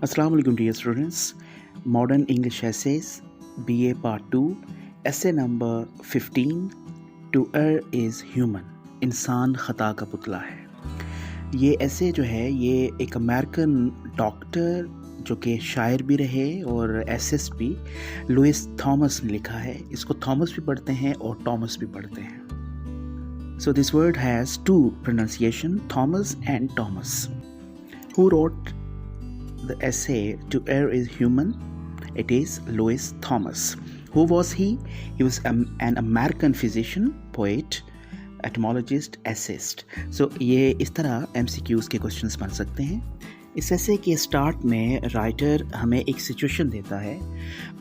Assalamu alaikum dear students. Modern English Essays, BA Part 2, Essay number 15, To Err is Human. इंसान ख़ता का पुतला है। ये ऐसे जो है ये एक अमेरिकन डॉक्टर जो कि शायर भी रहे और एसेस्ट भी, लुइस थॉमस ने लिखा है। इसको थॉमस भी पढ़ते हैं और टॉमस भी पढ़ते हैं। So this word has two pronunciation, Thomas and Thomas. Who wrote the essay To Err is Human? It is Lewis Thomas. Who was he? He was an American physician, poet, etymologist, essayist. So ये इस तरह MCQs के questions बन सकते हैं। इस ऐसे के स्टार्ट में राइटर हमें एक सिचुएशन देता है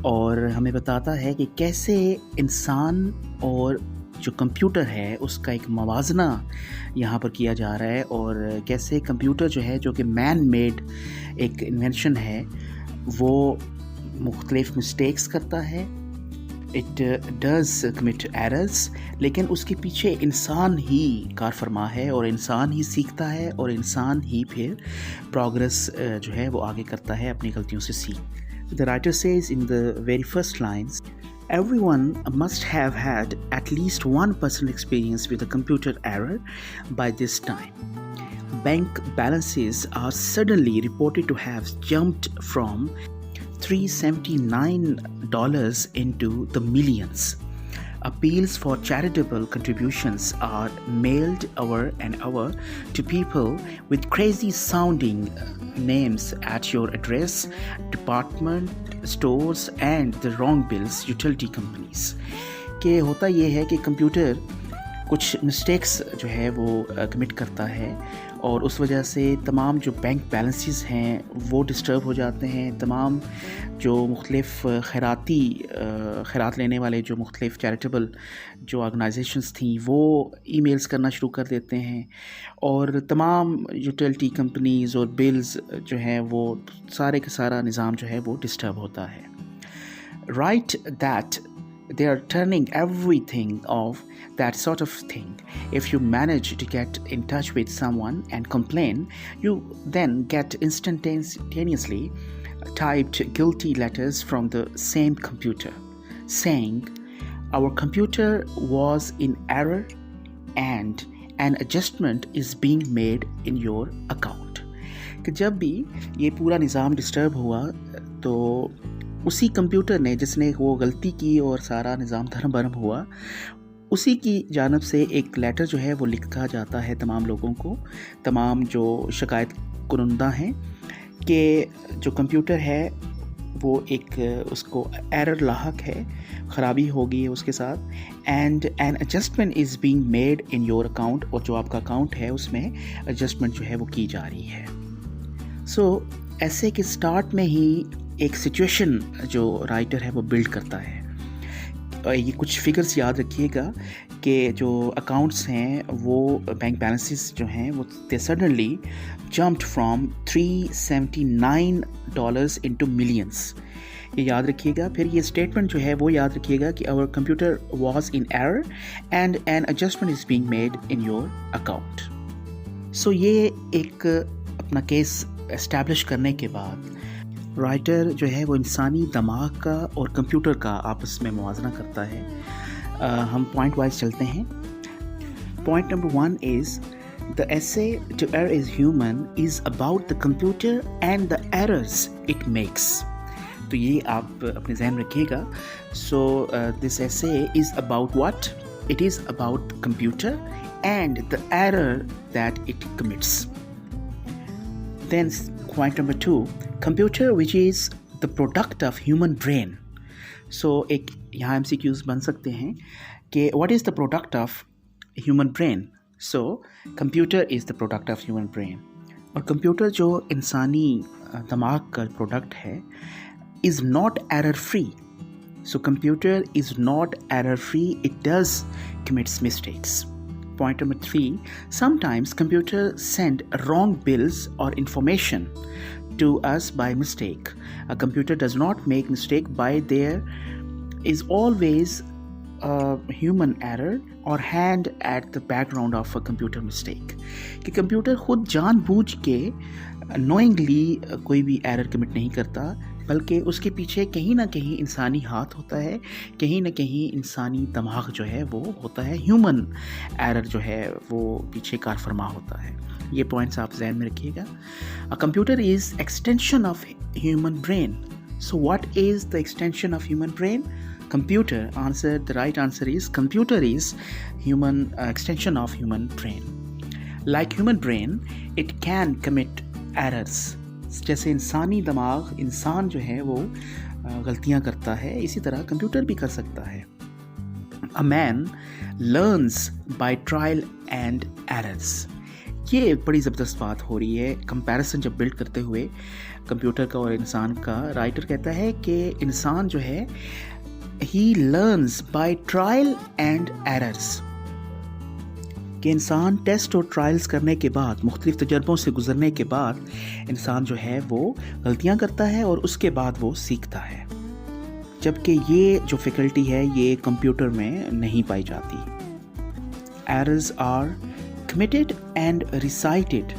और हमें बताता है कि कैसे इंसान और जो कंप्यूटर है उसका एक मवाजना यहाँ पर किया जा रहा है और कैसे कंप्यूटर जो है जो कि मैन मेड एक इन्वेंशन है वो मुख्तलिफ मिस्टेक्स करता है, इट डज़ कमिट एरर्स, लेकिन उसके पीछे इंसान ही कार फरमा है और इंसान ही सीखता है और इंसान ही फिर प्रोग्रेस जो है वो आगे करता है अपनी गलतियों से सीख। The writer says in the very first lines, everyone must have had at least one personal experience with a computer error by this time. Bank balances are suddenly reported to have jumped from $379 into the millions. Appeals for charitable contributions are mailed hour and hour to people with crazy sounding names at your address, department stores and the wrong bills utility companies. कि होता ये है कि computer कुछ mistakes जो है वो commit करता है और उस वजह से तमाम जो बैंक बैलेंसेस हैं वो डिस्टर्ब हो जाते हैं। तमाम जो मुख्तलिफ खैरात लेने वाले जो मुख्तलिफ चैरिटेबल जो ऑर्गेनाइजेशंस थी वो ईमेल्स करना शुरू कर देते हैं और तमाम यूटिलिटी कंपनीज़ और बिल्स जो हैं वो सारे का सारा निज़ाम जो है वो डिस्टर्ब होता है। Right that they are turning everything off, that sort of thing. If you manage to get in touch with someone and complain, you then get instantaneously typed guilty letters from the same computer saying our computer was in error and an adjustment is being made in your account. कि जब भी ये पूरा निज़ाम disturb हुआ तो उसी computer ने जिसने वो गलती की और सारा निज़ाम धर्म भरम हुआ उसी की जानब से एक लेटर जो है वो लिखा जाता है तमाम लोगों को, तमाम जो शिकायत कुनंदा हैं कि जो कंप्यूटर है वो एक उसको एरर लाहक है, ख़राबी हो गई है उसके साथ and an adjustment is being made in your account और जो आपका अकाउंट है उसमें एडजस्टमेंट जो है वो की जा रही है। सो ऐसे के स्टार्ट में ही एक सिचुएशन जो राइटर है वो बिल्ड करता है। ये कुछ फिगर्स याद रखिएगा कि जो अकाउंट्स हैं वो बैंक बैलेंसेस जो हैं वो they suddenly jumped from $379 into millions. ये याद रखिएगा। फिर ये स्टेटमेंट जो है वो याद रखिएगा कि our computer was in error and an adjustment is being made in your account. So ये एक अपना केस एस्टैब्लिश करने के बाद राइटर जो है वो इंसानी दिमाग का और कंप्यूटर का आपस में मुवाजना करता है। हम पॉइंट वाइज चलते हैं। Point number 1 is the essay to error is human is about the computer and the errors it makes. तो ये आप अपने जहन में रखिएगा। So this essay is about what? It is about computer and the error that it commits. Then point number 2, computer which is the product of human brain. So एक यहाँ MCQs बन सकते हैं कि what is the product of human brain? So computer is the product of human brain. और computer जो इंसानी दिमाग का प्रोडक्ट है is not error free. So computer is not error free. It does commits mistakes. Point number 3, sometimes computers send wrong bills or information to us by mistake. A computer does not make mistake, by there is always a human error or hand at the background of a computer mistake. कि computer खुद जानबूझ के knowingly कोई भी error commit नहीं करता, बल्कि उसके पीछे कहीं ना कहीं इंसानी हाथ होता है, कहीं ना कहीं इंसानी दिमाग जो है वो होता है, ह्यूमन एरर जो है वो पीछे कार फरमा होता है। ये पॉइंट्स आप जहन में रखिएगा। A computer is extension of human brain. So what is the extension of human brain? Computer answer, the right answer is computer is human extension of human brain. Like human brain, it can commit errors. जैसे इंसानी दिमाग, इंसान जो है वो गलतियां करता है, इसी तरह कंप्यूटर भी कर सकता है। A man learns by trial and errors. ये बड़ी ज़बरदस्त बात हो रही है। कंपैरिजन जब बिल्ड करते हुए कंप्यूटर का और इंसान का, राइटर कहता है कि इंसान जो है he learns by trial and errors, कि इंसान टेस्ट और ट्रायल्स करने के बाद, मुख्तलिफ तजर्बों से गुजरने के बाद इंसान जो है वो गलतियां करता है और उसके बाद वो सीखता है। जबकि ये जो फैकल्टी है ये कंप्यूटर में नहीं पाई जाती। Errors are committed and recited.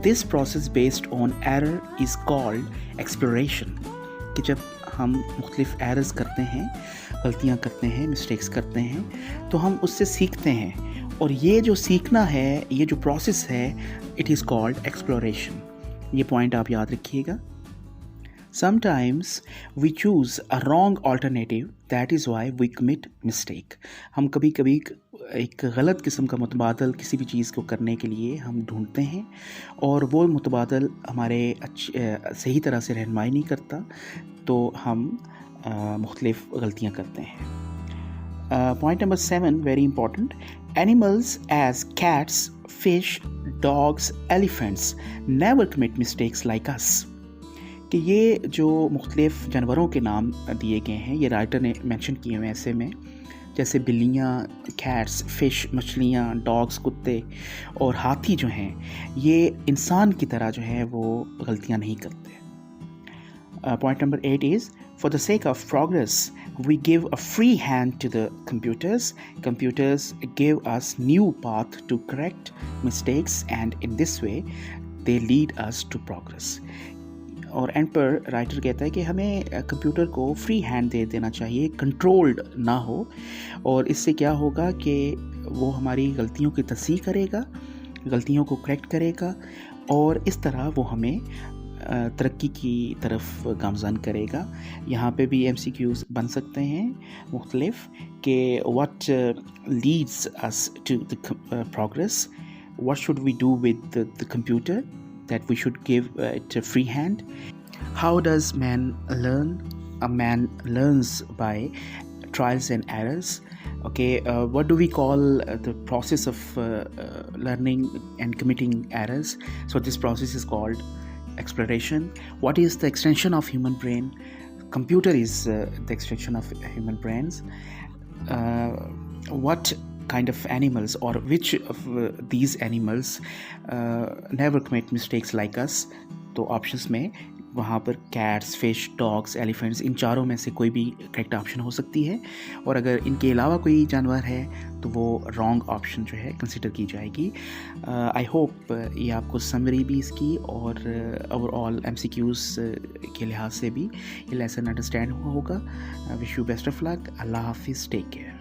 This process based on error is called exploration. कि जब हम मुख्तलिफ एरर्स करते हैं, गलतियाँ करते हैं, मिस्टेक्स करते हैं, तो हम उससे सीखते हैं, और ये जो सीखना है, ये जो प्रोसेस है, इट इज़ कॉल्ड एक्सप्लोरेशन। ये पॉइंट आप याद रखिएगा। Sometimes we choose a wrong alternative, that is why we commit mistake. हम कभी कभी एक गलत किस्म का मुतबादल किसी भी चीज़ को करने के लिए हम ढूंढते हैं, और वो मुतबादल हमारे सही तरह से रहनुमाई नहीं करता, तो हम मुख्तलिफ गलतियाँ करते हैं। Point number 7 very important. Animals as cats, fish, dogs, elephants never commit mistakes like us. कि ये जो मुख्तलिफ जानवरों के नाम दिए गए हैं, ये राइटर ने मेंशन किए हुए ऐसे में, जैसे बिल्लियाँ, कैट्स, फ़िश, मछलियाँ, डॉग्स, कुत्ते और हाथी जो हैं, ये इंसान की तरह जो है वो गलतियाँ नहीं करते। Point number 8 is for the sake of progress we give a free hand to the computers. Computers give us new path to correct mistakes and in this way they lead us to progress. और and पर writer कहता है कि हमें computer को free hand दे देना चाहिए, controlled ना हो, और इससे क्या होगा कि वो हमारी गलतियों की तस्सीह करेगा, गलतियों को करेक्ट करेगा, और इस तरह वो हमें तरक्की की तरफ गामज़न करेगा। यहाँ पे भी MCQs बन सकते हैं मुख्तलिफ, कि what leads us to the progress, what should we do with the computer, that we should give it a free hand. How does man learn? A man learns by trials and errors. Okay, what do we call the process of learning and committing errors? So this process is called exploration. What is the extension of human brain? Computer is the extension of human brains. What kind of animals, or which of these animals never commit mistakes like us? तो options में वहाँ पर cats, fish, dogs, elephants, इन चारों में से कोई भी correct option हो सकती है, और अगर इनके अलावा कोई जानवर है तो वो रॉन्ग ऑप्शन जो है कंसिडर की जाएगी। आई होप ये आपको समरी भी इसकी और ओवरऑल MCQs के लिहाज से भी ये लेसन अंडरस्टैंड हुआ होगा। Wish you best of luck. अल्लाह हाफिज़, टेक केयर।